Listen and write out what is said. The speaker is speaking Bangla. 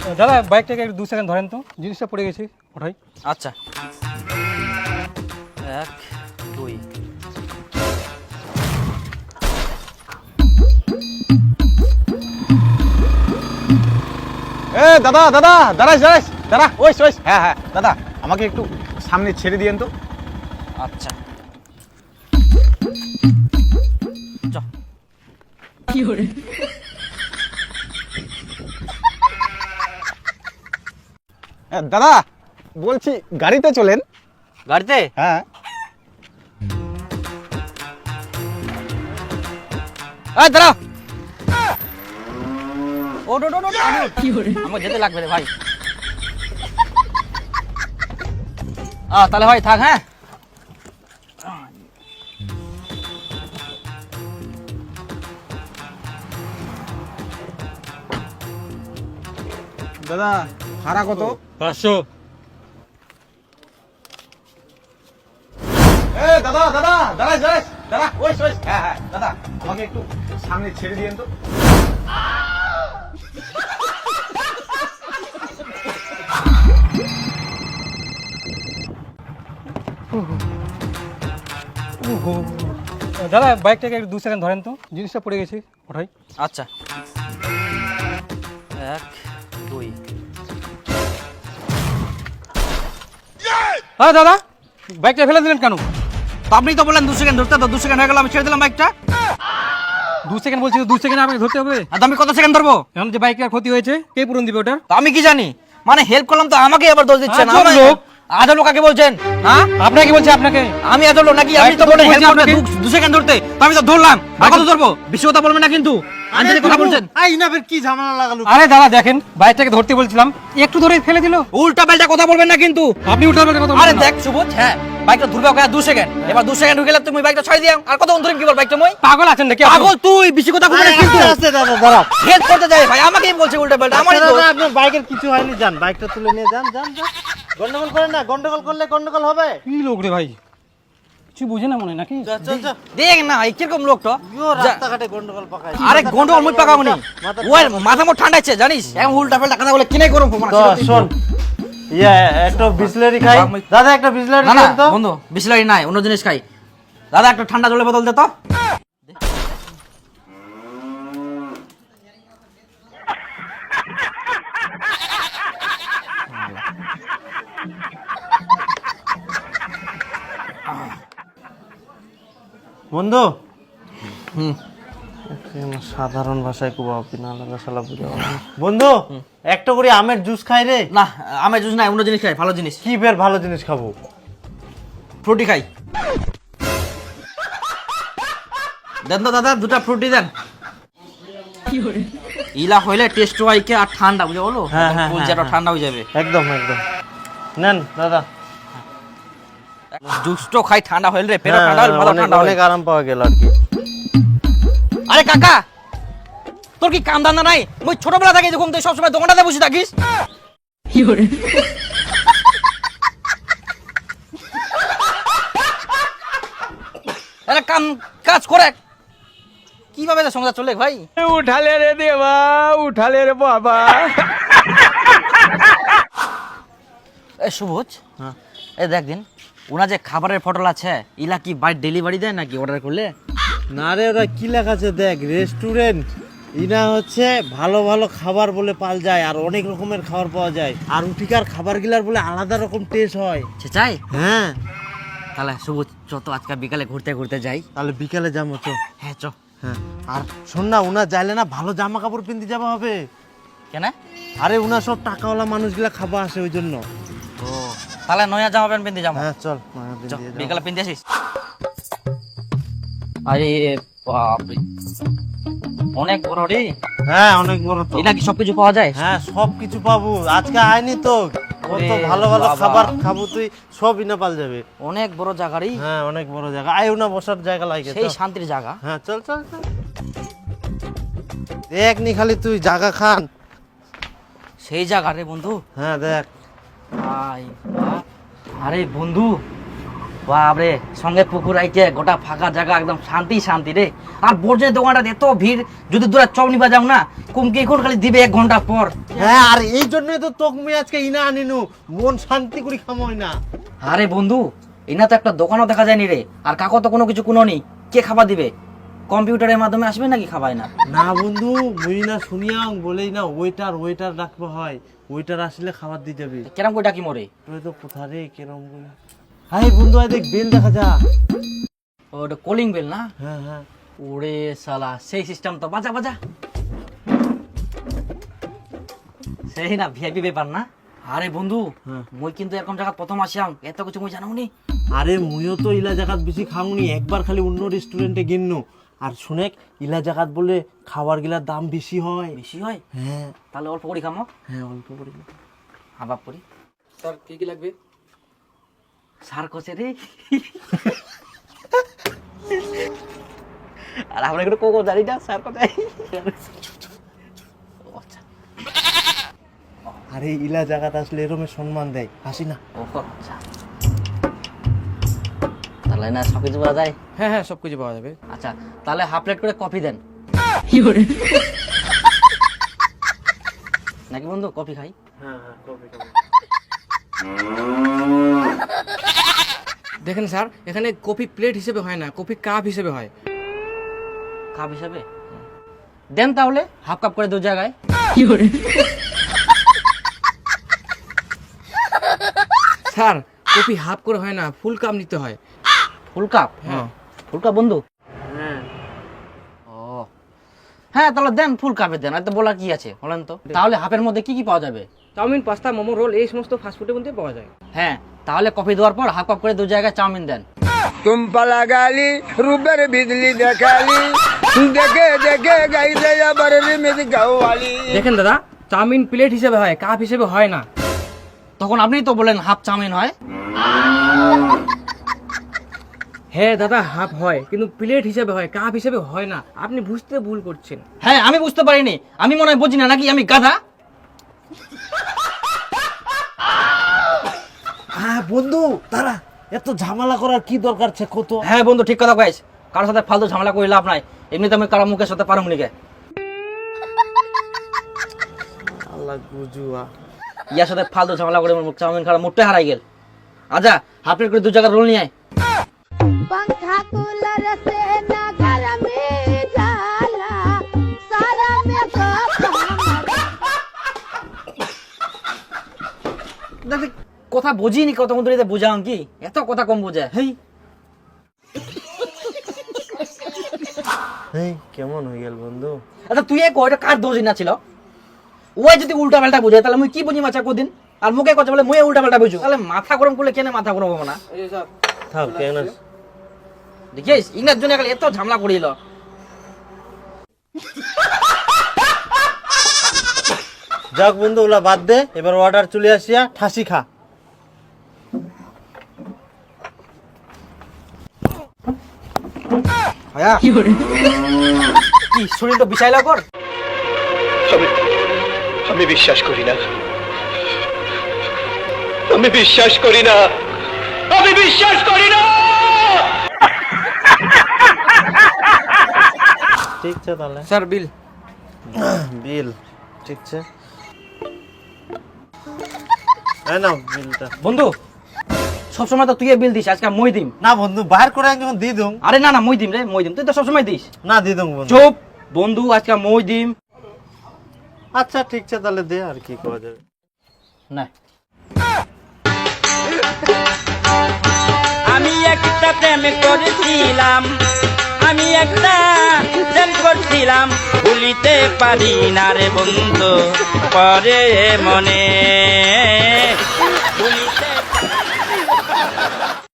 দাদা বাইকটাকে একটু 2 সেকেন্ড ধরেন তো, জিনিসটা পড়ে গেছে ওঠাই। আচ্ছা 1 2 এ দাদা দাদা দাঁড়াইস দাঁড়াইস দাঁড়া, ওইস ওইস, হ্যাঁ হ্যাঁ দাদা, আমাকে একটু সামনে ছেড়ে দিয়েন তো। আচ্ছা চ দাদা বলছি গাড়িতে চলেন। গাড়িতে হ্যাঁ এই দাঁড়াও ওট ওট ওট ওট, আমার যেতে লাগবে রে ভাই। তাহলে ভাই থাক। হ্যাঁ দাদা ভাড়া কত? 500। এ দাদা দাদা দাঁড়াইস দাঁড়াইস দাঁড়া, ওইস ওইস, হ্যাঁ হ্যাঁ দাদা, আমাকে একটু সামনে ছেড়ে দিয়েন তো। দাদা বাইকটাকে একটু 2 সেকেন্ড ধরেন তো, জিনিসটা পড়ে গেছে ওঠাই। আচ্ছা 1 2 হ্যাঁ দাদা বাইকটা ফেলে দিলেন কেন? তো আপনি তো বললেন 2 সেকেন্ড ধরতে, তো 2 সেকেন্ড হয়ে গেল, আমি ছেড়ে দিলাম বাইকটা। 2 সেকেন্ড বলছি, 2 সেকেন্ড আপনাকে ধরতে হবে। আর তো আমি কত সেকেন্ড ধরবো? এখন যে বাইকের ক্ষতি হয়েছে কে পূরণ দিবে ওটার? তো আমি কি জানি, মানে হেল্প করলাম তো আমাকে আবার দোষ দিচ্ছেন। আজব লোক। আজব লোক কাকে বলছেন? হ্যাঁ আপনাকে বলছে আপনাকে। আমি আজব লোক নাকি? আপনি তো বললেন হেল্প করতে 2 সেকেন্ড ধরতে, তো আমি তো ধরলাম। আর কত ধরবো? বেশি কথা বলবেন না কিন্তু। আন্দাজে কথা বলছেন। কি ঝামেলা লাগালো? আরে দাদা দেখেন বাইকটাকে ধরতে বলছিলাম, একটু ধরে ফেলে দিল। উল্টা পাল্টা কথা বলবেন না কিন্তু। আপনি উল্টা পাল্টা কথা আরে বলছেন। দেখ সুবোধ, হ্যাঁ বাইকটা ধরবে ওকে 2 সেকেন্ড, এবার 2 সেকেন্ড ঢুকে গেলে তুমি বাইকটা ছয় দিও। আর কত ধরে কি বল বাইকটা মই? পাগল আছেন নাকি আপনি? পাগল তুই, বেশি কথা বলবি না কিন্তু। আস্তে দাদা দাঁড়াও। হেল্প করতে যাই ভাই, আমাকেই বলছে উল্টা পাল্টা। আমারই তো দাদা, আপনার বাইকের কিছু হয়নি, যান বাইকটা তুলে নিয়ে যান যান যান। গন্ডগোল করেন না, গন্ডগোল করলে গন্ডগোল হবে। কি লোক রে ভাই, কিছু বুঝে না মনে হয় নাকি? চল চল চল। দেখ না এই কিরকম লোকটা। রাস্তাঘাটে গন্ডগোল পাকায়। আরে গন্ডগোল মুই পাকাবনি, ওর মাথা মোট ঠান্ডা আছে জানিস। এখন উল্টা পাল্টা কথা বলে কিনে করব। তো শোন, একটা বিসলেরি খাই। দাদা একটা বিসলেরি না না দেন তো। বন্ধু, বিসলারি নাই, অন্য জিনিস খাই। দাদা একটা ঠান্ডা জলের বোতল দে তো। বন্ধু, হুম সাধারণ ভাষায় কুবা না লাগা শালা বুঝা। বন্ধু একটা করে আমের জুস খাই রে। না আমের জুস নাই, অন্য জিনিস খাই, ভালো জিনিস। কি ফের ভালো জিনিস খাবো? ফ্রুটি খাই। দেন তো দাদা দুটা ফ্রুটি দেন। ইলা হইলে টেস্ট হইকে আর ঠান্ডা বুঝে বলো। হ্যাঁ, হ্যাঁ, কলজাটা হ্যাঁ। ঠান্ডা হয়ে যাবে। একদম একদম। নেন দাদা। জুসটো খাই, ঠান্ডা হইল রে, পেট হ্যাঁ, ঠান্ডা হইল, ভালো অনেক ঠান্ডা হইল। অনেক আরাম পাওয়া গেল আর কি। আরে কাকা তোর কি কাম ধান্দা নাই? মই ছোটবেলা থেকে দেখুন তুই সবসময় দোকানটাতে বসে থাকিস। আরে কাম কাজ করে কিভাবে যা সংসার চলে ভাই? উঠালে রে দেবা, উঠালে রে বাবা। এ সুবোধ, এ দেখ দিন ওনা যে খাবারের ফটো আছে, ইলা কি বাই ডেলিভারি দেয় নাকি অর্ডার করলে? না রে, ওরা কি লেখা আছে দেখ, রেস্টুরেন্ট। ইনা হচ্ছে ভালো ভালো খাবার বলে পাল যায়, আর অনেক রকমের খাবার পাওয়া যায়, আর উঠিকার খাবার গিলার বলে আলাদা রকম টেস্ট হয়। চাই হ্যাঁ, তাহলে সুবোধ চ তো আজকে বিকালে ঘুরতে ঘুরতে যাই। তাহলে বিকালে যাবো তো। হ্যাঁ চ। হ্যাঁ, আর শোন না, উনা যাইলে না ভালো জামা কাপড় পিনতে যাওয়া হবে। কেন? আরে উনা সব টাকাওয়ালা মানুষগুলা খাবা আসে ওই জন্য। ও তাহলে নয়া জামা প্যান্ট পিনতে যাবো। হ্যাঁ চল, চ, বিকালে পিনতে আসিস। আরে বাপরে অনেক বড় রে। হ্যাঁ অনেক বড় তো। এটা কি সবকিছু পাওয়া যায়? হ্যাঁ সব কিছু পাবো, আজকে আয়নি তো। কত ওরে ভালো ভালো বাবা। খাবার খাবো, তুই সব ইনা পাল যাবে। অনেক বড় জায়গারই, হ্যাঁ অনেক বড় জায়গা, আয় উনা বসার জায়গা লাগে। সেই শান্তির জায়গা। হ্যাঁ চল চল চল। দেখ নি খালি তুই জায়গা খান। সেই জায়গা রে বন্ধু। হ্যাঁ দেখ। আরে বন্ধু বাপরে, সঙ্গে পুকুর আইকে গোটা ফাঁকা জায়গা, একদম শান্তি শান্তি রে। আর বোর্ডের দোকানটা এত ভিড়, যদি তোরা চপ নিবা যাও না, কুমকি এখন খালি দিবে 1 ঘন্টা পর। হ্যাঁ, আর এই জন্যই তো তোকে মুই আজকে ইনা আনিনু, মন শান্তি করে খামোই না। আরে বন্ধু, এনা তো একটা দোকানও দেখা যায়নি রে, আর কাকো তো কোনো কিছু কোনো নেই, কে খাবার দিবে? কম্পিউটারের মাধ্যমে আসবে নাকি খাবাই না? না বন্ধু, মুই না শুনিয়াং বলেই না ওয়েটার রাখবো হয়, ওয়েটার আসলে খাবার দিয়ে যাবে। কেরম কইটা কি মরে? তুই তো কোথা রে কেরম করে। হাই বন্ধু, আয় দেখ বেল দেখা যা। ওটা কলিং বেল না? হ্যাঁ হ্যাঁ। ওরে শালা, সেই সিস্টেম তো, বাজা বাজা। সেই না ভিআইপি ব্যাপার না? আরে বন্ধু, মুই কিন্তু এরকম জায়গা প্রথম আসিয়াম, এত কিছু মুই জানাও নি। আরে মুইও তো ইলা জায়গাত বেশি খাওনি, একবার খালি অন্য রেস্টুরেন্টে গেন্নু। আর শুনেক ইলা জায়গাত বলে খাবার গিলার দাম বেশি হয়। বেশি হয়? হ্যাঁ তাহলে অল্প করে খামো। হ্যাঁ, অল্প করে। হাবাব করি। স্যার কি কি লাগবে? সার কষে রে। আর আমরা একটু কোকো জানি না, সার কোথায়? আচ্ছা, আরে ইলা জায়গাত আসলে এরমে সম্মান দেয়, হাসি না। ও আচ্ছা, তাহলে না সব কিছু পাওয়া যায়? হ্যাঁ হ্যাঁ, সব কিছু পাওয়া যাবে। আচ্ছা, তাহলে হাফ প্লেট করে কফি দেন। নাকি বন্ধু, কফি খাই? হ্যাঁ হ্যাঁ, কফি খাবো। দেখেন স্যার, এখানে কফি প্লেট হিসেবে হয় না, কফি কাপ হিসেবে হয়। কাপ হিসাবে দেন, তাহলে হাফ কাপ করে 2 জায়গায়। স্যার, কফি হাফ করে হয় না, ফুল কাপ নিতে হয়। ফুল কাপ? হ্যাঁ। ফুল কাপ বন্ধু? হ্যাঁ। ও হ্যাঁ, তাহলে দেন ফুল কাপে দেন, আর তো বলার কি আছে বলেন তো। তাহলে হাফের মধ্যে কি কি পাওয়া যাবে? চাউমিন, পাস্তা, মোমো, রোল, এই সমস্ত ফাস্টফুডের মধ্যে পাওয়া যায়। হ্যাঁ, তাহলে কফি দেওয়ার পর হাফ কাপ করে 2 জায়গায় চাউমিন দেন। तुम पला गाली रूबर बिजली देखाली देखे देखे गई दया बरली में गाँव वाली। দেখেন দাদা, চাউমিন প্লেট হিসেবে হয়, কাপ হিসেবে হয় না। তখন আপনি তো বলেন হাফ চাউমিন হয়। হ্যাঁ দাদা, হাফ হয়, কিন্তু প্লেট হিসেবে হয়, কাপ হিসেবে হয় না। আপনি বুঝতে ভুল করছেন। হ্যাঁ, আমি বুঝতে পারিনি, আমি মনে হয় বুঝি না, নাকি আমি গাধা? হ্যাঁ বন্ধু, তারা এত ঝামেলা করার কি দরকার ছে কত? হ্যাঁ বন্ধু, ঠিক কথা কইস, কারোর সাথে ফালতু ঝামেলা করে লাভ নাই। এমনিতে আমি কারো মুখের সাথে পারুম নিকে। আল্লাহ গুজুয়া। ইয়ার সাথে ফালতু ঝামেলা করে মুখ চাউমিন খাওয়া মুখটা হারাই গেল। আচ্ছা, হাফ প্লেট করে 2 জায়গায় রোল নিয়ে আয়। पंखा कूलर से न घर में जाला सारा में দেখ, কথা বুঝিনি, কত বন্ধু এটা বুঝাও কি, এত কথা কম বুঝে। হেই, এই কেমন হয়ে গেল বন্ধু? আচ্ছা তুই এক ওইটা কার দোষ না ছিল? ওই যদি উল্টা পাল্টা বুঝে, তাহলে মুই কি বুঝি মাছা কোদিন? আর মুখে কথা বলে মুই উল্টা পাল্টা বুঝু, তাহলে মাথা গরম করলে কেন মাথা গরম হবে না? থাক কেন? দেখিস, ইনার জন্য এত ঝামেলা করিল। যাক বন্ধু, ওগুলা বাদ দে, এবার অর্ডার চলে আসিয়া ঠাসি খা। কি শরীর তো বিষাইল কর। আমি বিশ্বাস করি না, আমি বিশ্বাস করি না, আমি বিশ্বাস করি না। ঠিক আছে তাহলে। স্যার, বিল। বিল ঠিক আছে। এই নাও বিলটা। বন্ধু, সবসময় তো তুই বিল দিস, আজকে মই দিম। না বন্ধু, বাইর করে আমি যখন দিয়ে দুম। আরে না না, মই দিম রে, মই দিম, তুই তো সবসময় দিস। না দিয়ে দুম বন্ধু। চুপ বন্ধু, আজকে মই দিম। আচ্ছা ঠিক আছে তাহলে দে, আর কি করা যাবে। না, আমি একটা প্রেম করেছিলাম, আমি একটা প্রেম করছিলাম, ভুলিতে পারি না রে বন্ধু, পরে মনে